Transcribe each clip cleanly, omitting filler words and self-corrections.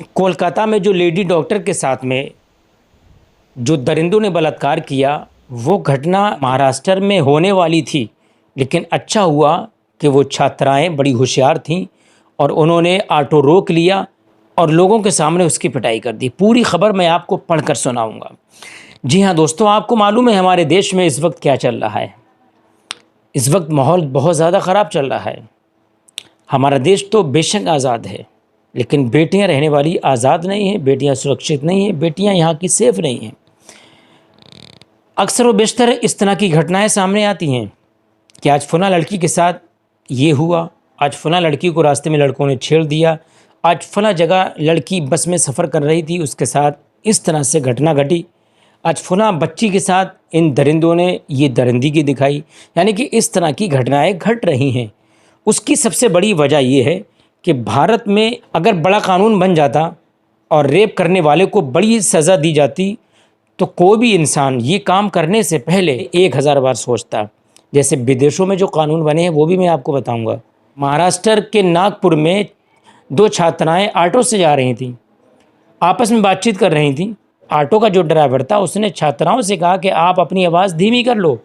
कोलकाता में जो lady doctor के साथ में जो दरिंदों ने बलात्कार किया, वो घटना महाराष्ट्र में होने वाली थी, लेकिन अच्छा हुआ कि वो छात्राएं बड़ी होशियार थीं और उन्होंने ऑटो रोक लिया और लोगों के सामने उसकी पिटाई कर दी। पूरी खबर मैं आपको पढ़कर सुनाऊंगा। जी हाँ दोस्तों, आपको मालूम है हमारे देश में इस वक्त क्या चल रहा है। इस वक्त माहौल बहुत ज़्यादा ख़राब चल रहा है। हमारा देश तो बेशक आज़ाद है, लेकिन बेटियां रहने वाली आज़ाद नहीं हैं, बेटियां सुरक्षित नहीं हैं, बेटियां यहाँ की सेफ़ नहीं हैं। अक्सर व बेशतर इस तरह की घटनाएं सामने आती हैं कि आज फलां लड़की के साथ ये हुआ, आज फलां लड़की को रास्ते में लड़कों ने छेड़ दिया, आज फलां जगह लड़की बस में सफ़र कर रही थी, उसके साथ इस तरह से घटना घटी, आज फलां बच्ची के साथ इन दरिंदों ने ये दरिंदगी दिखाई। यानी कि इस तरह की घटनाएं घट रही हैं। उसकी सबसे बड़ी वजह ये है कि भारत में अगर बड़ा कानून बन जाता और रेप करने वाले को बड़ी सज़ा दी जाती, तो कोई भी इंसान ये काम करने से पहले 1000 बार सोचता। जैसे विदेशों में जो कानून बने हैं वो भी मैं आपको बताऊंगा। महाराष्ट्र के नागपुर में 2 छात्राएं ऑटो से जा रही थीं, आपस में बातचीत कर रही थीं। ऑटो का जो ड्राइवर था उसने छात्राओं से कहा कि आप अपनी आवाज़ धीमी कर लो,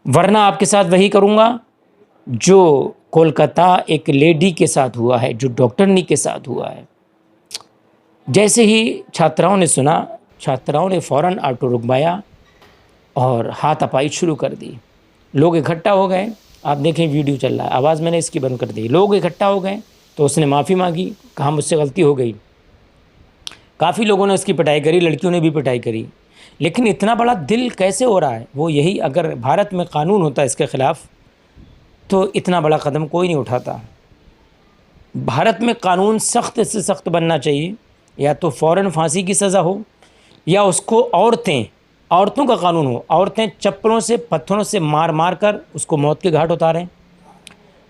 वरना आपके साथ वही करूँगा जो कोलकाता एक लेडी के साथ हुआ है, जो डॉक्टरनी के साथ हुआ है। जैसे ही छात्राओं ने सुना, छात्राओं ने फ़ौरन ऑटो रुकवाया और हाथापाई शुरू कर दी। लोग इकट्ठा हो गए। आप देखें वीडियो चल रहा है, आवाज़ मैंने इसकी बंद कर दी। लोग इकट्ठा हो गए तो उसने माफ़ी मांगी, कहा मुझसे गलती हो गई। काफ़ी लोगों ने उसकी पिटाई करी, लड़कियों ने भी पिटाई करी। लेकिन इतना बड़ा दिल कैसे हो रहा है? वो यही, अगर भारत में कानून होता इसके ख़िलाफ़ तो इतना बड़ा कदम कोई नहीं उठाता। भारत में कानून सख्त से सख्त बनना चाहिए, या तो फ़ौरन फांसी की सज़ा हो, या उसको औरतों का कानून हो, औरतें चप्पलों से पत्थरों से मार मार कर उसको मौत के घाट उतारें,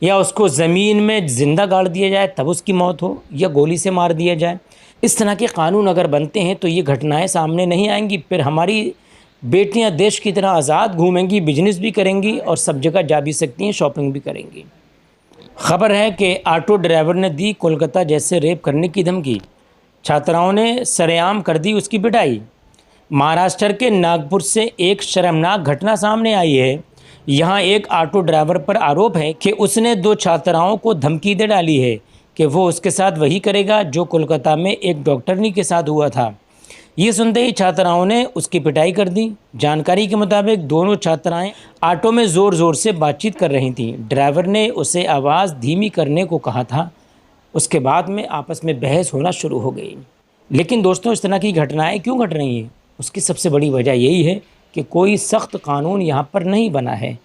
या उसको ज़मीन में ज़िंदा गाड़ दिया जाए तब उसकी मौत हो, या गोली से मार दिया जाए। इस तरह के कानून अगर बनते हैं तो ये घटनाएं सामने नहीं आएंगी। फिर हमारी बेटियां देश की तरह आज़ाद घूमेंगी, बिजनेस भी करेंगी और सब जगह जा भी सकती हैं, शॉपिंग भी करेंगी। खबर है कि ऑटो ड्राइवर ने दी कोलकाता जैसे रेप करने की धमकी, छात्राओं ने सरेआम कर दी उसकी पिटाई। महाराष्ट्र के नागपुर से एक शर्मनाक घटना सामने आई है। यहाँ एक ऑटो ड्राइवर पर आरोप है कि उसने 2 छात्राओं को धमकी दे डाली है कि वो उसके साथ वही करेगा जो कोलकाता में एक डॉक्टरनी के साथ हुआ था। ये सुनते ही छात्राओं ने उसकी पिटाई कर दी। जानकारी के मुताबिक दोनों छात्राएं ऑटो में ज़ोर ज़ोर से बातचीत कर रही थीं। ड्राइवर ने उसे आवाज़ धीमी करने को कहा था। उसके बाद में आपस में बहस होना शुरू हो गई। लेकिन दोस्तों, इस तरह की घटनाएं क्यों घट रही हैं? उसकी सबसे बड़ी वजह यही है कि कोई सख्त कानून यहाँ पर नहीं बना है।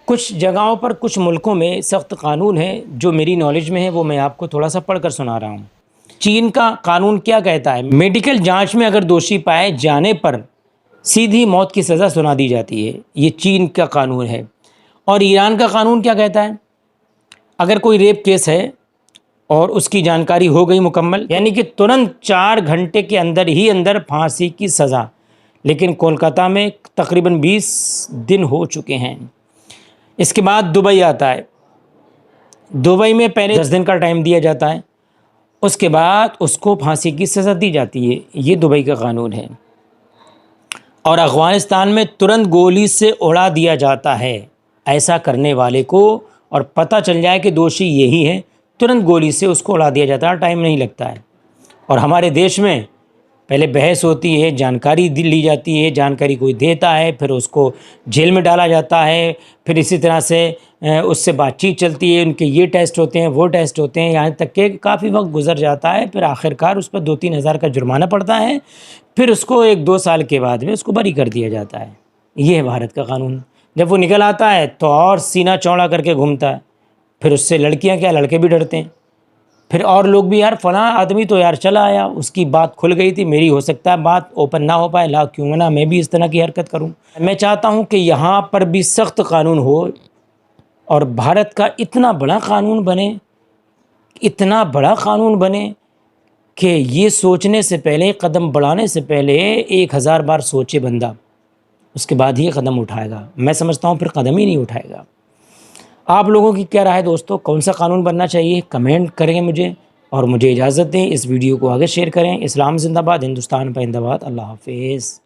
कुछ जगहों पर, कुछ मुल्कों में सख्त कानून है, जो मेरी नॉलेज में है वो मैं आपको थोड़ा सा पढ़कर सुना रहा हूँ। चीन का कानून क्या कहता है? मेडिकल जांच में अगर दोषी पाए जाने पर सीधी मौत की सज़ा सुना दी जाती है। ये चीन का कानून है। और ईरान का कानून क्या कहता है? अगर कोई रेप केस है और उसकी जानकारी हो गई मुकम्मल, यानी कि तुरंत 4 घंटे के अंदर ही अंदर फांसी की सज़ा। लेकिन कोलकाता में तकरीबन 20 दिन हो चुके हैं। इसके बाद दुबई आता है। दुबई में पहले 10 दिन का टाइम दिया जाता है, उसके बाद उसको फांसी की सज़ा दी जाती है। ये दुबई का कानून है। और अफ़गानिस्तान में तुरंत गोली से उड़ा दिया जाता है ऐसा करने वाले को, और पता चल जाए कि दोषी यही है, तुरंत गोली से उसको उड़ा दिया जाता है, टाइम नहीं लगता है। और हमारे देश में पहले बहस होती है, जानकारी ली जाती है, जानकारी कोई देता है, फिर उसको जेल में डाला जाता है, फिर इसी तरह से उससे बातचीत चलती है, उनके ये टेस्ट होते हैं, वो टेस्ट होते हैं, यहाँ तक कि काफ़ी वक्त गुजर जाता है। फिर आखिरकार उस पर 2-3 हज़ार का जुर्माना पड़ता है, फिर उसको 1-2 साल के बाद में उसको बरी कर दिया जाता है। ये है भारत का कानून। जब वो निकल आता है तो और सीना चौड़ा करके घूमता है। फिर उससे लड़कियां क्या, लड़के भी डरते हैं। फिर और लोग भी, यार फ़लाँ आदमी तो यार चला आया, उसकी बात खुल गई थी, मेरी हो सकता है बात ओपन ना हो पाए, ला क्यों ना मैं भी इस तरह की हरकत करूं। मैं चाहता हूं कि यहाँ पर भी सख्त कानून हो और भारत का इतना बड़ा कानून बने, इतना बड़ा कानून बने कि ये सोचने से पहले, कदम बढ़ाने से पहले 1000 बार सोचे बंदा, उसके बाद ही कदम उठाएगा। मैं समझता हूँ फिर कदम ही नहीं उठाएगा। आप लोगों की क्या राय है दोस्तों? कौन सा कानून बनना चाहिए? कमेंट करेंगे मुझे। और मुझे इजाज़त दें। इस वीडियो को आगे शेयर करें। इस्लाम जिंदाबाद, हिंदुस्तान जिंदाबाद। अल्लाह हाफिज़।